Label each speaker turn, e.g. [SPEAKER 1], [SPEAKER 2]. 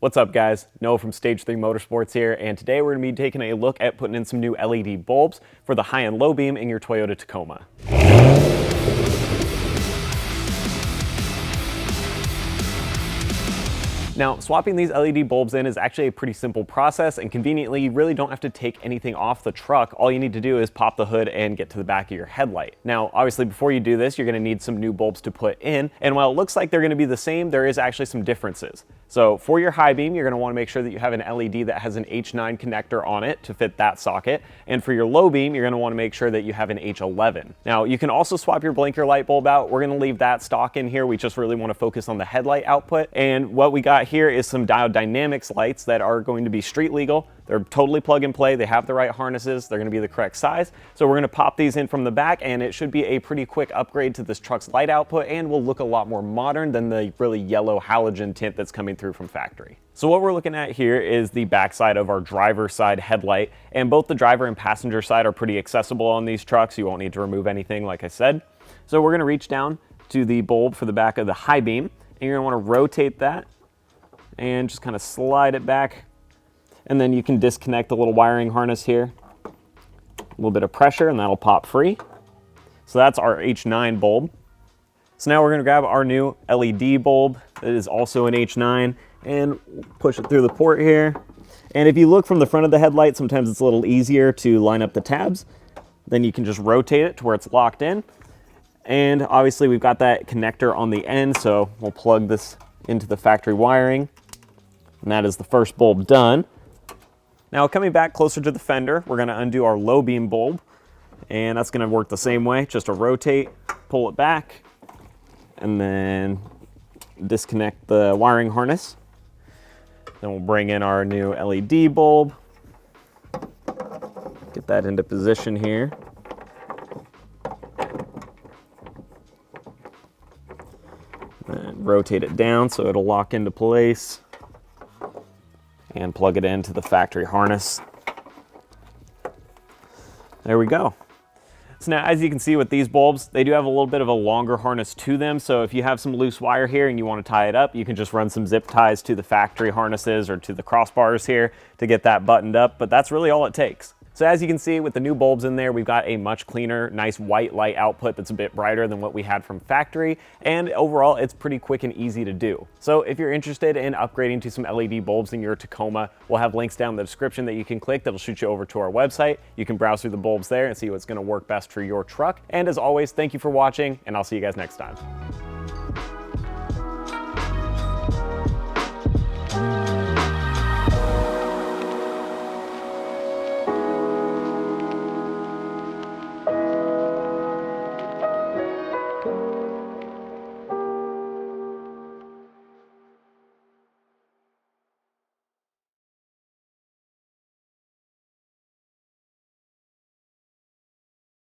[SPEAKER 1] What's up guys, Noah from Stage 3 Motorsports here, and today we're going to be taking a look at putting in some new LED bulbs for the high and low beam in your Toyota Tacoma. Now, swapping these LED bulbs in is actually a pretty simple process, and conveniently, you really don't have to take anything off the truck. All you need to do is pop the hood and get to the back of your headlight. Now, obviously, before you do this, you're going to need some new bulbs to put in, and while it looks like they're going to be the same, there is actually some differences. So for your high beam, you're going to want to make sure that you have an LED that has an H9 connector on it to fit that socket, and for your low beam, you're going to want to make sure that you have an H11. Now, you can also swap your blinker light bulb out. We're going to leave that stock in here. We just really want to focus on the headlight output, and what we got here is some Diode Dynamics lights that are going to be street legal. They're totally plug and play. They have the right harnesses. They're going to be the correct size. So we're going to pop these in from the back, and it should be a pretty quick upgrade to this truck's light output and will look a lot more modern than the really yellow halogen tint that's coming through from factory. So what we're looking at here is the backside of our driver side headlight, and both the driver and passenger side are pretty accessible on these trucks. You won't need to remove anything, like I said. So we're going to reach down to the bulb for the back of the high beam, and you're going to want to rotate that and just kind of slide it back, and then you can disconnect the little wiring harness here. A little bit of pressure and that'll pop free. So that's our H9 bulb. So now we're going to grab our new LED bulb that is also an H9 and push it through the port here. And if you look from the front of the headlight, sometimes it's a little easier to line up the tabs. Then you can just rotate it to where it's locked in. And obviously we've got that connector on the end, so we'll plug this into the factory wiring. And that is the first bulb done. Now coming back closer to the fender, we're going to undo our low beam bulb, and that's going to work the same way, just to rotate, pull it back, and then disconnect the wiring harness. Then we'll bring in our new LED bulb, get that into position here. And rotate it down so it'll lock into place, and plug it into the factory harness. There we go. So now, as you can see with these bulbs, they do have a little bit of a longer harness to them. So if you have some loose wire here and you want to tie it up, you can just run some zip ties to the factory harnesses or to the crossbars here to get that buttoned up. But that's really all it takes. So as you can see with the new bulbs in there, we've got a much cleaner, nice white light output that's a bit brighter than what we had from factory, and overall it's pretty quick and easy to do. So if you're interested in upgrading to some LED bulbs in your Tacoma, we'll have links down in the description that you can click that'll shoot you over to our website. You can browse through the bulbs there and see what's going to work best for your truck. And as always, thank you for watching, and I'll see you guys next time.